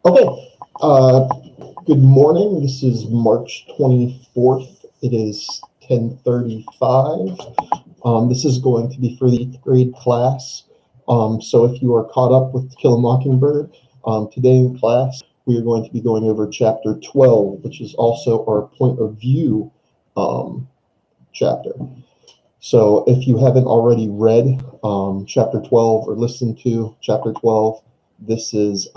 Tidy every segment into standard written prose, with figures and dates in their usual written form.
Okay. Uh, Good morning. This is March 24th. It is 10:35. This is going to be for the 8th grade class. So if you are caught up with To Kill a Mockingbird, today in class we are going to be going over chapter 12, which is also our point of view chapter. So if you haven't already read chapter 12 or listened to chapter 12, this is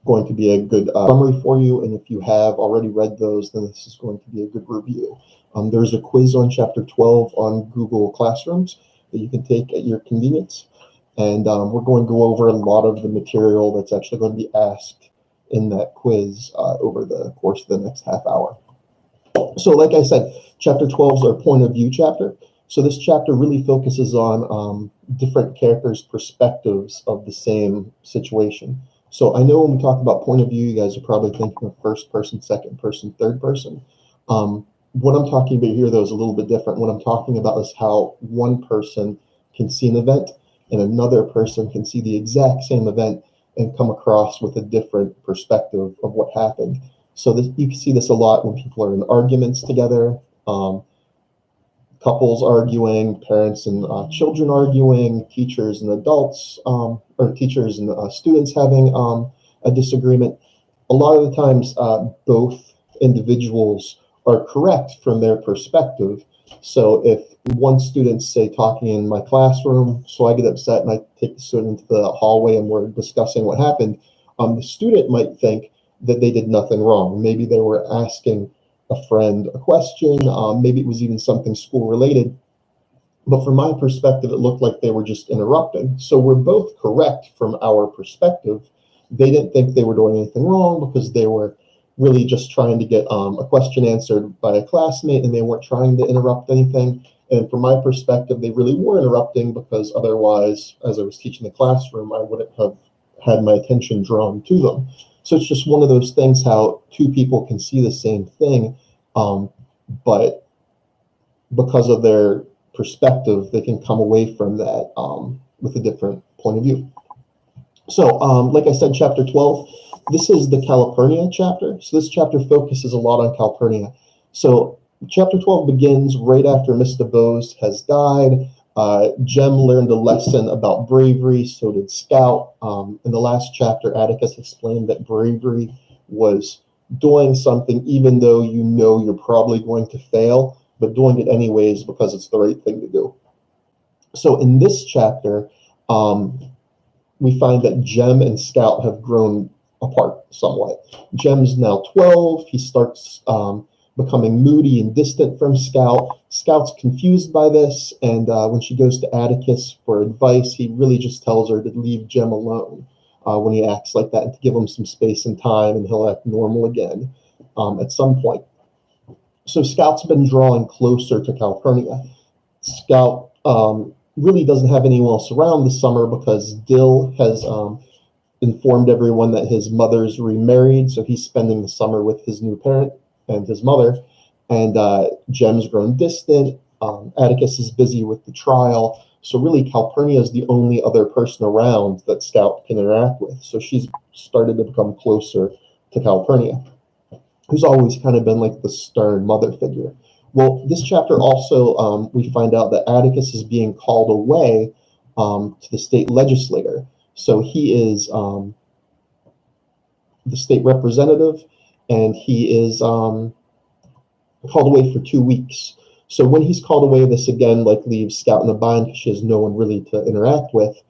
going to be a good summary for you. And if you have already read those, then this is going to be a good review. There's a quiz on chapter 12 on Google Classrooms that you can take at your convenience. And we're going to go over a lot of the material that's actually going to be asked in that quiz over the course of the next half hour. So like I said, chapter 12 is our point of view chapter. So this chapter really focuses on different characters' perspectives of the same situation. So I know when we talk about point of view, you guys are probably thinking of first person, second person, third person. What I'm talking about here, though, is a little bit different. What I'm talking about is how one person can see an event and another person can see the exact same event and come across with a different perspective of what happened. So this, you can see this a lot when people are in arguments together, couples arguing, parents and children arguing, teachers and adults, or teachers and students having a disagreement. A lot of the times, both individuals are correct from their perspective. So if one student's, say, talking in my classroom, so I get upset and I take the student into the hallway and we're discussing what happened, the student might think that they did nothing wrong. Maybe they were asking a friend a question, maybe it was even something school related. But from my perspective, it looked like they were just interrupting. So we're both correct from our perspective. They didn't think they were doing anything wrong because they were really just trying to get a question answered by a classmate and they weren't trying to interrupt anything. And from my perspective, they really were interrupting because otherwise, as I was teaching the classroom, I wouldn't have had my attention drawn to them. So it's just one of those things how two people can see the same thing, but because of their perspective, they can come away from that with a different point of view. So, like I said, chapter 12, this is the Calpurnia chapter. So this chapter focuses a lot on Calpurnia. So chapter 12 begins right after Mr. Bose has died. Jem learned a lesson about bravery, so did Scout. In the last chapter, Atticus explained that bravery was doing something even though you know you're probably going to fail, but doing it anyways because it's the right thing to do. So in this chapter, we find that Jem and Scout have grown apart somewhat. Jem's now 12. He starts becoming moody and distant from Scout. Scout's confused by this, and when she goes to Atticus for advice, he really just tells her to leave Jem alone when he acts like that and to give him some space and time, and he'll act normal again at some point. So Scout's been drawing closer to Calpurnia. Scout really doesn't have anyone else around this summer because Dill has informed everyone that his mother's remarried, so he's spending the summer with his new parent and his mother. And Jem's grown distant. Atticus is busy with the trial. So really, Calpurnia is the only other person around that Scout can interact with. So she's started to become closer to Calpurnia, who's always kind of been like the stern mother figure. Well, this chapter also, we find out that Atticus is being called away to the state legislature. So he is the state representative, and he is called away for 2 weeks. So when he's called away, this again like leaves Scout in a bind because she has no one really to interact with.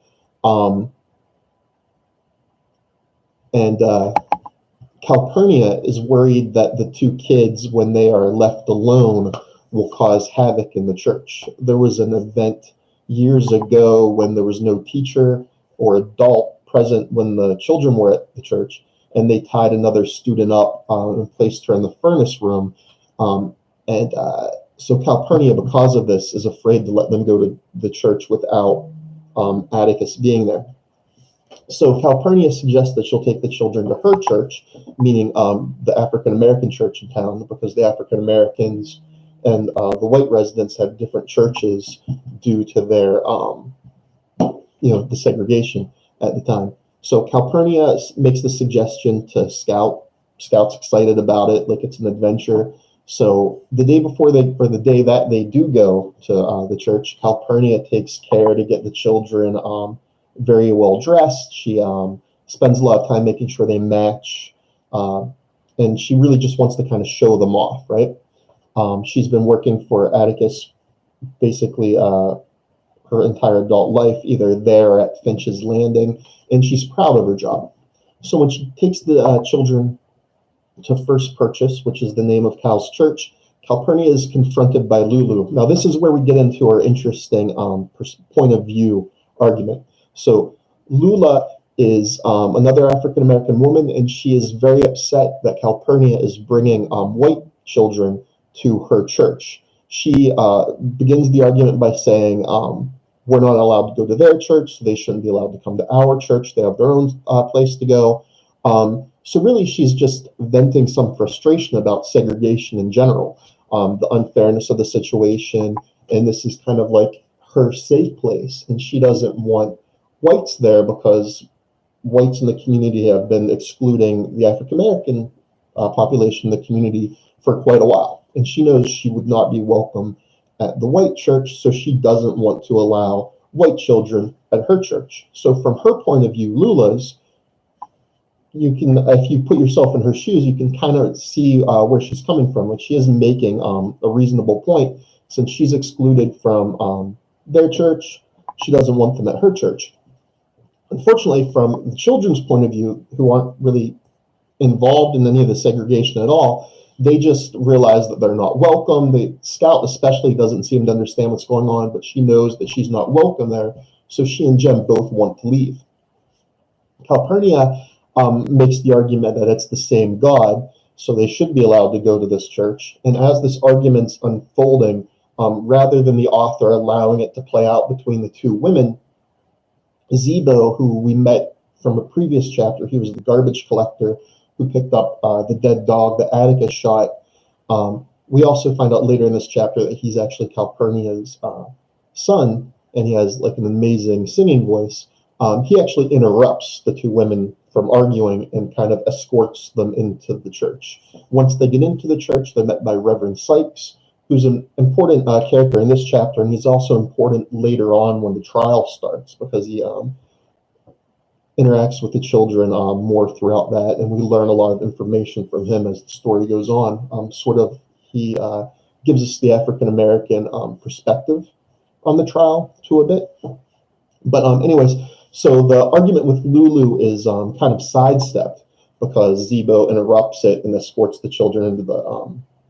Calpurnia is worried that the two kids, when they are left alone, will cause havoc in the church. There was an event years ago when there was no teacher or adult present when the children were at the church, and they tied another student up and placed her in the furnace room. So Calpurnia, because of this, is afraid to let them go to the church without Atticus being there. So Calpurnia suggests that she'll take the children to her church, meaning the African American church in town, because the African Americans and the white residents have different churches due to their, the segregation at the time. So Calpurnia makes the suggestion to Scout. Scout's excited about it, like it's an adventure. So the day before or the day that they do go to the church, Calpurnia takes care to get the children very well dressed. She spends a lot of time making sure they match, and she really just wants to kind of show them off, right? She's been working for Atticus basically her entire adult life, either there or at Finch's Landing, and she's proud of her job. So when she takes the children to First Purchase, which is the name of Cal's church, Calpurnia is confronted by Lulu. Now, this is where we get into our interesting point of view argument. So Lula is another African-American woman, and she is very upset that Calpurnia is bringing white children to her church. She begins the argument by saying, we're not allowed to go to their church, so they shouldn't be allowed to come to our church. They have their own place to go. So really, she's just venting some frustration about segregation in general, the unfairness of the situation, and this is kind of like her safe place, and she doesn't want whites there because whites in the community have been excluding the African-American population in the community for quite a while, and she knows she would not be welcome at the white church, so she doesn't want to allow white children at her church. So from her point of view, Lula's, you can, if you put yourself in her shoes, you can kind of see where she's coming from. Like, she is making a reasonable point. Since she's excluded from their church, she doesn't want them at her church. Unfortunately, from the children's point of view, who aren't really involved in any of the segregation at all, they just realize that they're not welcome. The Scout especially doesn't seem to understand what's going on, but she knows that she's not welcome there, so she and Jem both want to leave. Calpurnia makes the argument that it's the same God, so they should be allowed to go to this church. And as this argument's unfolding, rather than the author allowing it to play out between the two women, Zebo, who we met from a previous chapter, he was the garbage collector who picked up the dead dog that Atticus shot. We also find out later in this chapter that he's actually Calpurnia's son, and he has like an amazing singing voice. He actually interrupts the two women from arguing and kind of escorts them into the church. Once they get into the church, they're met by Reverend Sykes, who's an important character in this chapter, and he's also important later on when the trial starts, because he interacts with the children more throughout that, and we learn a lot of information from him as the story goes on. He gives us the African-American perspective on the trial to a bit. But anyways, so the argument with Lulu is kind of sidestepped because Zebo interrupts it and escorts the children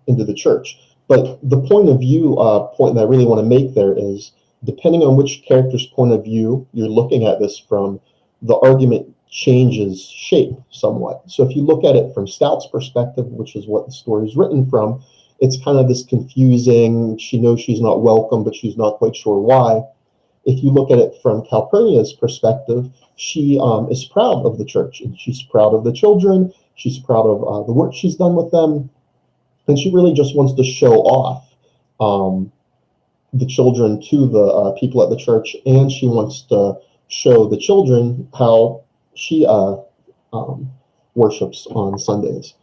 into the church. But the point of view point that I really want to make there is, depending on which character's point of view you're looking at this from, the argument changes shape somewhat. So if you look at it from Scout's perspective, which is what the story is written from, it's kind of this confusing, she knows she's not welcome, but she's not quite sure why. If you look at it from Calpurnia's perspective, she is proud of the church, and she's proud of the children, she's proud of the work she's done with them, and she really just wants to show off the children to the people at the church, and she wants to show the children how she worships on Sundays.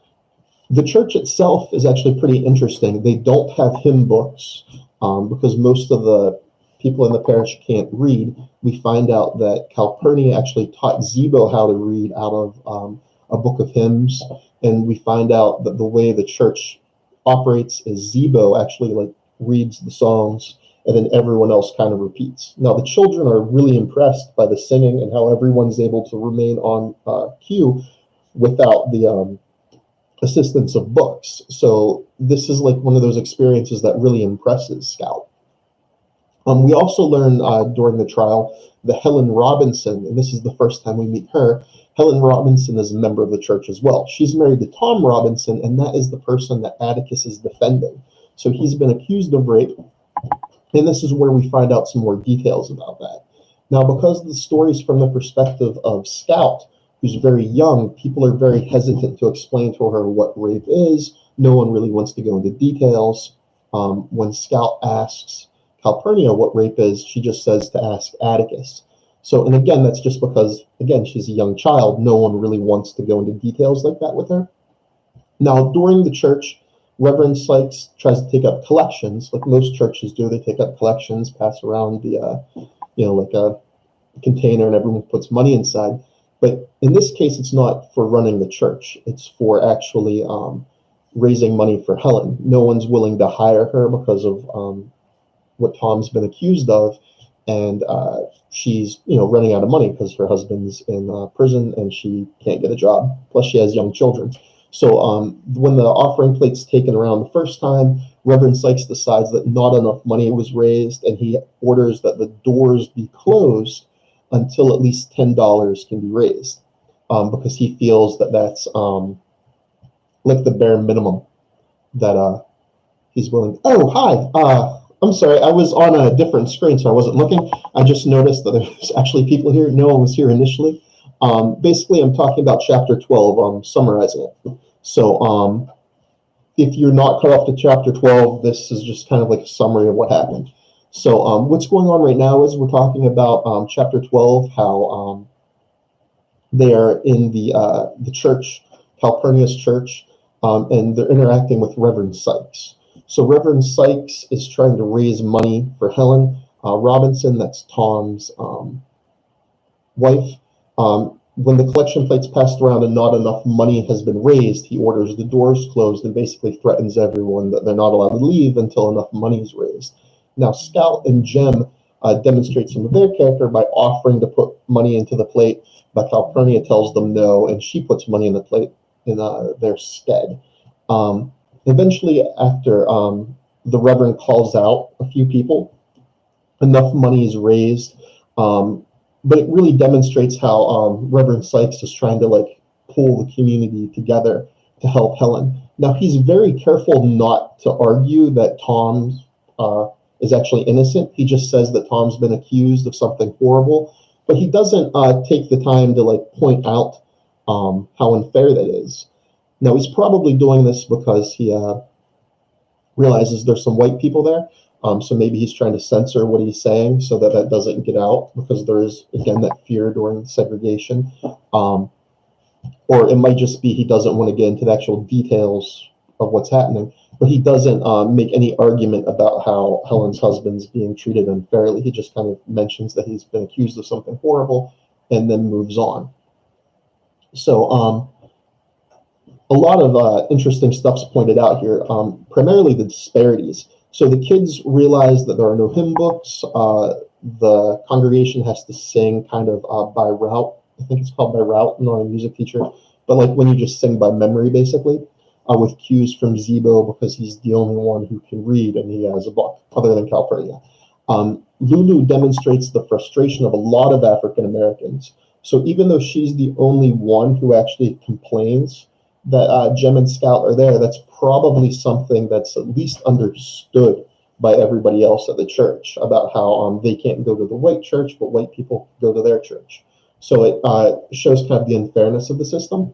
The church itself is actually pretty interesting. They don't have hymn books because most of the people in the parish can't read. We find out that Calpurnia actually taught Zebo how to read out of a book of hymns, and we find out that the way the church operates is Zebo actually reads the songs, and then everyone else kind of repeats. Now, the children are really impressed by the singing and how everyone's able to remain on cue without the assistance of books. So this is like one of those experiences that really impresses Scout. We also learn during the trial that Helen Robinson, and this is the first time we meet her, Helen Robinson is a member of the church as well. She's married to Tom Robinson, and that is the person that Atticus is defending. So he's been accused of rape, and this is where we find out some more details about that. Now, because the story's from the perspective of Scout, who's very young, people are very hesitant to explain to her what rape is. No one really wants to go into details. When Scout asks Calpurnia what rape is, she just says to ask Atticus. So, and again, that's just because, again, she's a young child. No one really wants to go into details like that with her. Now, during the church, Reverend Sykes tries to take up collections, like most churches do. They take up collections, pass around the, like a container, and everyone puts money inside. But in this case, it's not for running the church. It's for actually raising money for Helen. No one's willing to hire her because of what Tom's been accused of, and she's running out of money because her husband's in prison and she can't get a job. Plus, she has young children. So when the offering plate's taken around the first time, Reverend Sykes decides that not enough money was raised, and he orders that the doors be closed until at least $10 can be raised, because he feels that that's like the bare minimum that he's willing. Oh, hi. I'm sorry, I was on a different screen, so I wasn't looking. I just noticed that there's actually people here. No one was here initially. Basically, I'm talking about chapter 12, summarizing it. So if you're not caught up to chapter 12, this is just kind of like a summary of what happened. So what's going on right now is we're talking about chapter 12, how they are in the church, Calpurnia's church, and they're interacting with Reverend Sykes. So Reverend Sykes is trying to raise money for Helen Robinson, that's Tom's wife. When the collection plate's passed around and not enough money has been raised, he orders the doors closed and basically threatens everyone that they're not allowed to leave until enough money is raised. Now, Scout and Jem demonstrate some of their character by offering to put money into the plate, but Calpurnia tells them no, and she puts money in the plate in their stead. Eventually, after the Reverend calls out a few people, enough money is raised. But it really demonstrates how Reverend Sykes is trying to pull the community together to help Helen. Now, he's very careful not to argue that Tom is actually innocent. He just says that Tom's been accused of something horrible, but he doesn't take the time to point out how unfair that is. Now, he's probably doing this because he realizes there's some white people there. So maybe he's trying to censor what he's saying so that that doesn't get out, because there is, again, that fear during segregation. Or it might just be he doesn't want to get into the actual details of what's happening, but he doesn't make any argument about how Helen's husband's being treated unfairly. He just kind of mentions that he's been accused of something horrible and then moves on. So a lot of interesting stuff's pointed out here, primarily the disparities. So the kids realize that there are no hymn books. The congregation has to sing kind of by route. I think it's called by route. I'm not a music teacher, but when you just sing by memory, basically, with cues from Zebo, because he's the only one who can read and he has a book other than Calpurnia. Lulu demonstrates the frustration of a lot of African Americans. So even though she's the only one who actually complains that Jem and Scout are there, that's probably something that's at least understood by everybody else at the church, about how they can't go to the white church, but white people go to their church. So it shows kind of the unfairness of the system.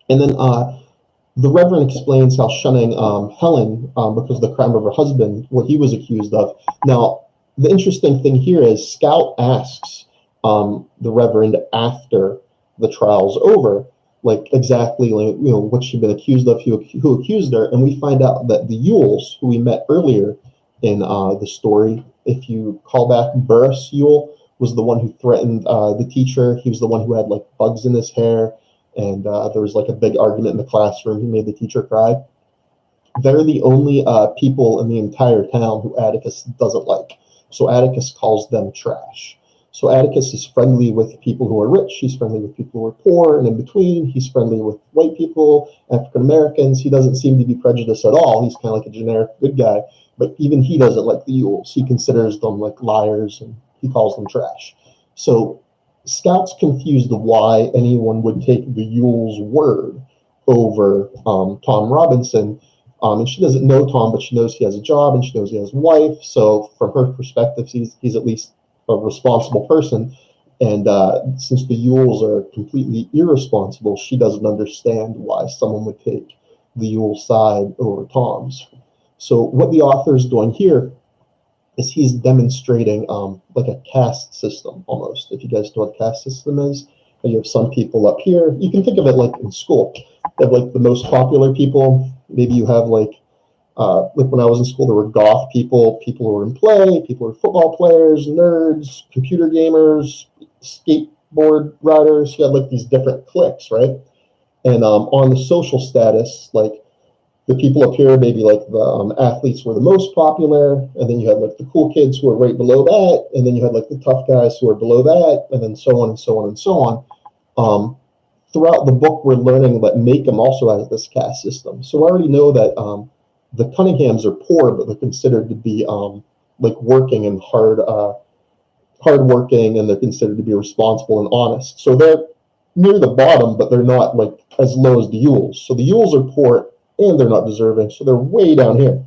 And then the Reverend explains how shunning Helen because of the crime of her husband, what he was accused of. Now, the interesting thing here is Scout asks the Reverend after the trial's over, exactly what she'd been accused of, who accused her, and we find out that the Yules, who we met earlier in the story, if you call back, Burris Yule was the one who threatened the teacher. He was the one who had bugs in his hair, and there was a big argument in the classroom. He made the teacher cry. They're the only people in the entire town who Atticus doesn't like. So Atticus calls them trash. So Atticus is friendly with people who are rich, he's friendly with people who are poor, and in between, he's friendly with white people, African Americans. He doesn't seem to be prejudiced at all. He's kind of like a generic good guy, but even he doesn't like the Yules. He considers them liars, and he calls them trash. So Scout's confused why anyone would take the Yules' word over Tom Robinson. And she doesn't know Tom, but she knows he has a job, and she knows he has a wife. So from her perspective, he's at least a responsible person, and since the Yules are completely irresponsible, she doesn't understand why someone would take the Yule side over Tom's. So what the author is doing here is he's demonstrating like a caste system almost. If you guys know what caste system is, and you have some people up here. You can think of it like in school. You have like the most popular people. Maybe you have like when I was in school, there were goth people, people who were in play, people who were football players, nerds, computer gamers, skateboard riders. You had like these different cliques, right? And on the social status, like the people up here, maybe like the athletes were the most popular, and then you had like the cool kids who were right below that, and then you had like the tough guys who were below that, and then so on and so on and so on. Throughout the book, we're learning that Maycomb also has this caste system. So I already know that the Cunninghams are poor, but they're considered to be like working and hardworking, and they're considered to be responsible and honest. So they're near the bottom, but they're not like as low as the Yules. So the Yules are poor and they're not deserving, so they're way down here.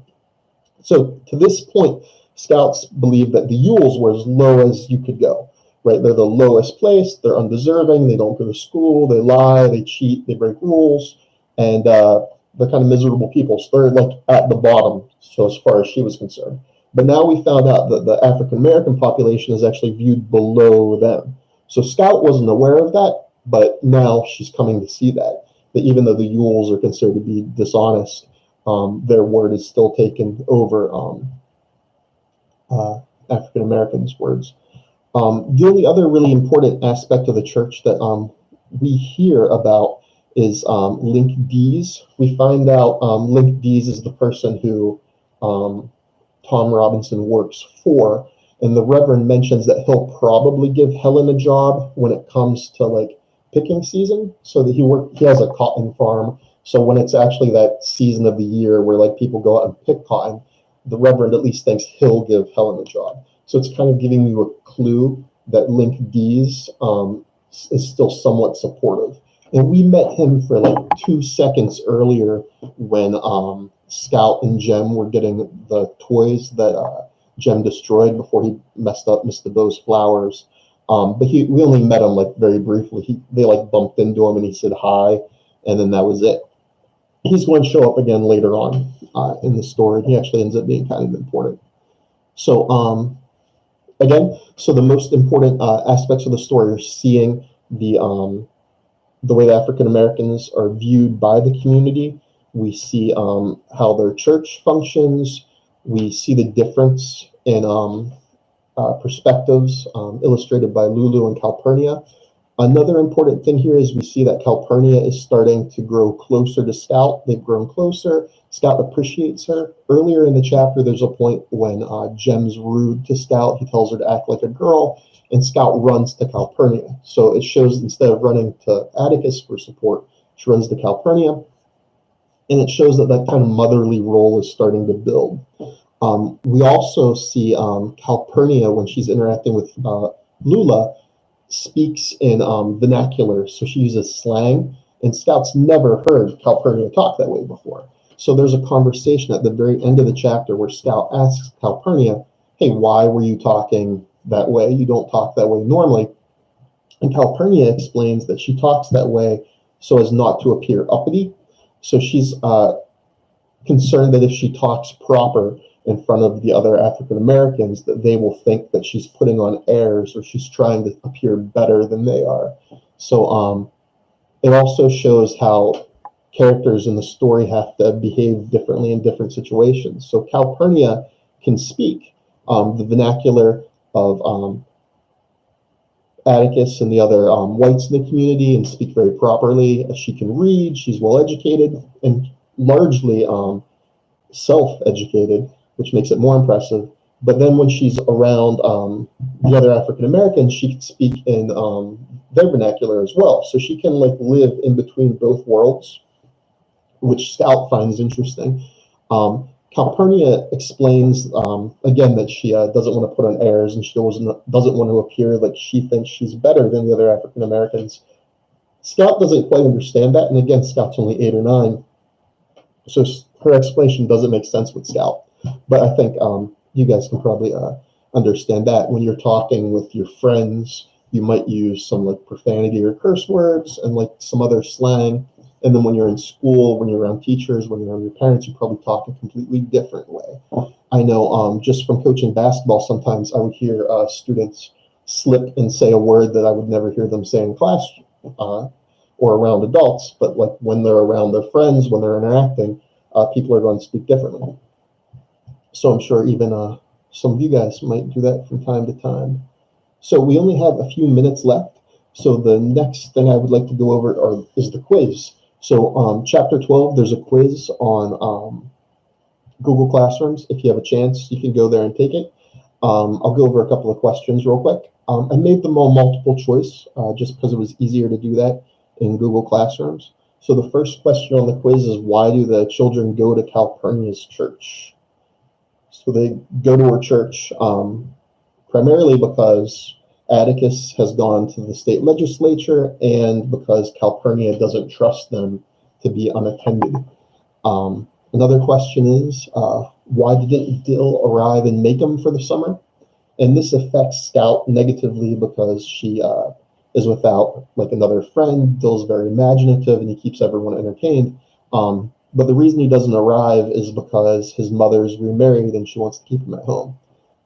So to this point, scouts believe that the Yules were as low as you could go, right? They're the lowest place, they're undeserving, they don't go to school, they lie, they cheat, they break rules, and they're kind of miserable people. So they're like at the bottom, so as far as she was concerned. But now we found out that the African American population is actually viewed below them. So Scout wasn't aware of that, but now she's coming to see that even though the Yules are considered to be dishonest, their word is still taken over African Americans' words. The only other really important aspect of the church that we hear about is Link Dees. We find out Link Dees is the person who Tom Robinson works for, and the Reverend mentions that he'll probably give Helen a job when it comes to like picking season, so that he has a cotton farm. So when it's actually that season of the year where like people go out and pick cotton, the Reverend at least thinks he'll give Helen a job. So it's kind of giving you a clue that Link Dees is still somewhat supportive. And we met him for like 2 seconds earlier when Scout and Jem were getting the toys that Jem destroyed before he messed up Mr. Bo's flowers. But we only met him like very briefly. They like bumped into him and he said hi, and then that was it. He's going to show up again later on in the story. He actually ends up being kind of important. So again, so the most important aspects of the story are seeing the way the African Americans are viewed by the community. We see how their church functions. We see the difference in perspectives illustrated by Lulu and Calpurnia. Another important thing here is we see that Calpurnia is starting to grow closer to Scout. They've grown closer. Scout appreciates her. Earlier in the chapter, there's a point when Jem's rude to Scout. He tells her to act like a girl, and Scout runs to Calpurnia. So it shows instead of running to Atticus for support, she runs to Calpurnia. And it shows that that kind of motherly role is starting to build. We also see Calpurnia, when she's interacting with Lula, speaks in vernacular. So she uses slang, and Scout's never heard Calpurnia talk that way before. So there's a conversation at the very end of the chapter where Scout asks Calpurnia, hey, why were you talking that way? You don't talk that way normally. And Calpurnia explains that she talks that way so as not to appear uppity. So she's concerned that if she talks proper in front of the other African Americans, that they will think that she's putting on airs or she's trying to appear better than they are. So it also shows how characters in the story have to behave differently in different situations. So Calpurnia can speak the vernacular of Atticus and the other whites in the community and speak very properly. She can read, she's well educated, and largely self-educated, which makes it more impressive. But then when she's around the other African Americans, she can speak in their vernacular as well. So she can like live in between both worlds, which Scout finds interesting. Calpurnia explains again that she doesn't want to put on airs, and she doesn't want to appear like she thinks she's better than the other African Americans. Scout doesn't quite understand that, and again, Scout's only 8 or 9, so her explanation doesn't make sense with Scout. But I think you guys can probably understand that when you're talking with your friends, you might use some like profanity or curse words and like some other slang. And then when you're in school, when you're around teachers, when you're around your parents, you probably talk a completely different way. I know just from coaching basketball, sometimes I would hear students slip and say a word that I would never hear them say in class uh, or around adults, but like when they're around their friends, when they're interacting, people are going to speak differently. So I'm sure even some of you guys might do that from time to time. So we only have a few minutes left. So the next thing I would like to go over is the quiz. So chapter 12, there's a quiz on Google Classrooms. If you have a chance, you can go there and take it. I'll go over a couple of questions real quick. I made them all multiple choice just because it was easier to do that in Google Classrooms. So the first question on the quiz is, why do the children go to Calpurnia's church? So they go to her church primarily because Atticus has gone to the state legislature and because Calpurnia doesn't trust them to be unattended. Another question is, why didn't Dill arrive in Macomb for the summer? And this affects Scout negatively because she is without like another friend. Dill's very imaginative and he keeps everyone entertained. But the reason he doesn't arrive is because his mother's remarried and she wants to keep him at home.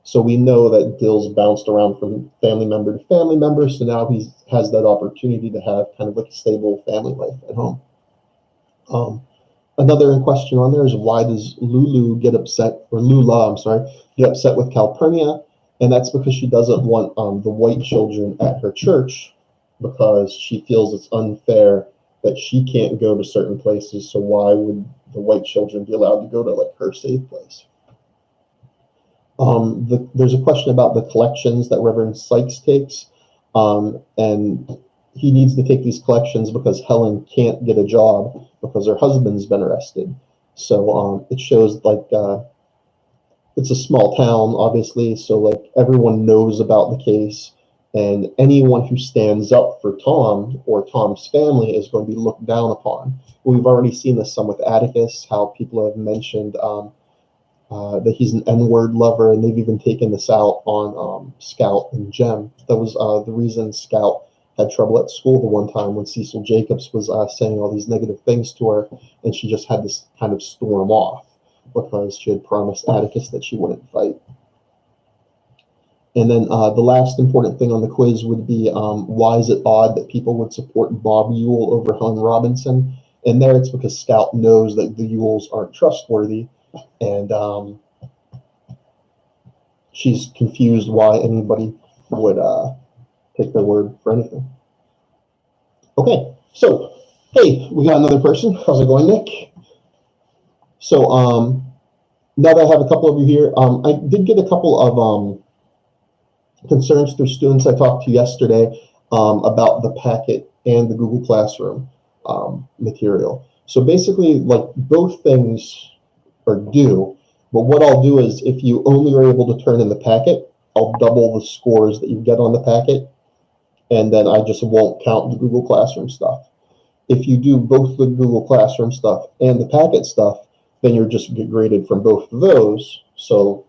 So we know that Dill's bounced around from family member to family member, so now he has that opportunity to have kind of like a stable family life at home. Another question on there is, why does Lula, get upset with Calpurnia? And that's because she doesn't want the white children at her church because she feels it's unfair that she can't go to certain places. So why would the white children be allowed to go to like her safe place? There's a question about the collections that Reverend Sykes takes, and he needs to take these collections because Helen can't get a job because her husband's been arrested. So it shows like it's a small town, obviously, so like everyone knows about the case, and anyone who stands up for Tom or Tom's family is going to be looked down upon. We've already seen this some with Atticus, how people have mentioned that he's an N-word lover, and they've even taken this out on Scout and Jem. That was the reason Scout had trouble at school the one time when Cecil Jacobs was saying all these negative things to her, and she just had to kind of storm off because she had promised Atticus that she wouldn't fight. And then the last important thing on the quiz would be, why is it odd that people would support Bob Ewell over Helen Robinson? And there it's because Scout knows that the Ewells aren't trustworthy, and she's confused why anybody would take their word for anything. Okay, so, hey, we got another person. How's it going, Nick? So now that I have a couple of you here, I did get a couple of concerns through students I talked to yesterday about the packet and the Google Classroom material. So basically, like, both things are due, but what I'll do is if you only are able to turn in the packet, I'll double the scores that you get on the packet, and then I just won't count the Google Classroom stuff. If you do both the Google Classroom stuff and the packet stuff, then you're just graded from both of those, so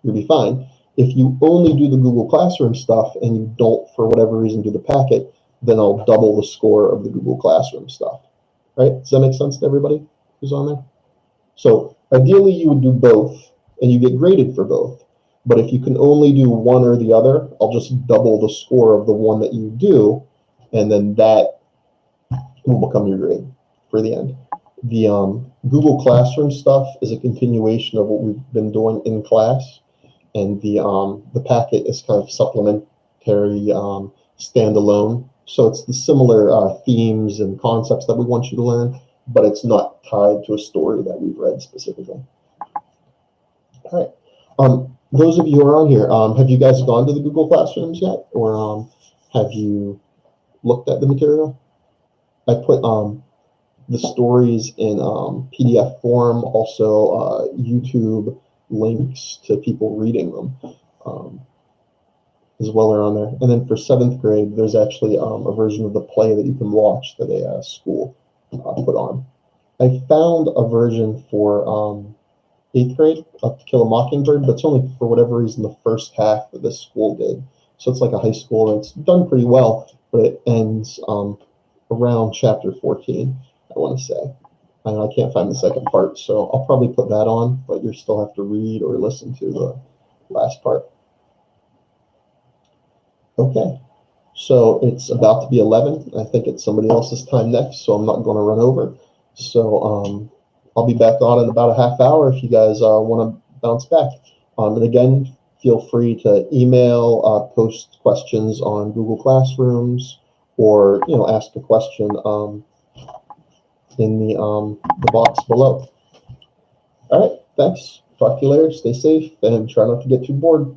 you'll be fine. If you only do the Google Classroom stuff and you don't, for whatever reason, do the packet, then I'll double the score of the Google Classroom stuff. Right? Does that make sense to everybody who's on there? So ideally, you would do both, and you get graded for both. But if you can only do one or the other, I'll just double the score of the one that you do, and then that will become your grade for the end. The Google Classroom stuff is a continuation of what we've been doing in class, and the packet is kind of supplementary, standalone. So it's the similar themes and concepts that we want you to learn, but it's not tied to a story that we've read specifically. All right. Those of you who are on here, have you guys gone to the Google Classrooms yet, or have you looked at the material? I put the stories in PDF form, also YouTube links to people reading them as well are on there. And then for 7th grade, there's actually a version of the play that you can watch that a school put on. I found a version for 8th grade of To Kill a Mockingbird, but it's only for whatever reason the first half that this school did. So it's like a high school, and it's done pretty well, but it ends around chapter 14, I want to say. and I can't find the second part, so I'll probably put that on, but you still have to read or listen to the last part. Okay, so it's about to be 11. I think it's somebody else's time next, so I'm not going to run over. So I'll be back on in about a half hour if you guys want to bounce back. And again, feel free to email, post questions on Google Classrooms, or ask a question in the box below. All right, thanks. Talk to you later. Stay safe and try not to get too bored.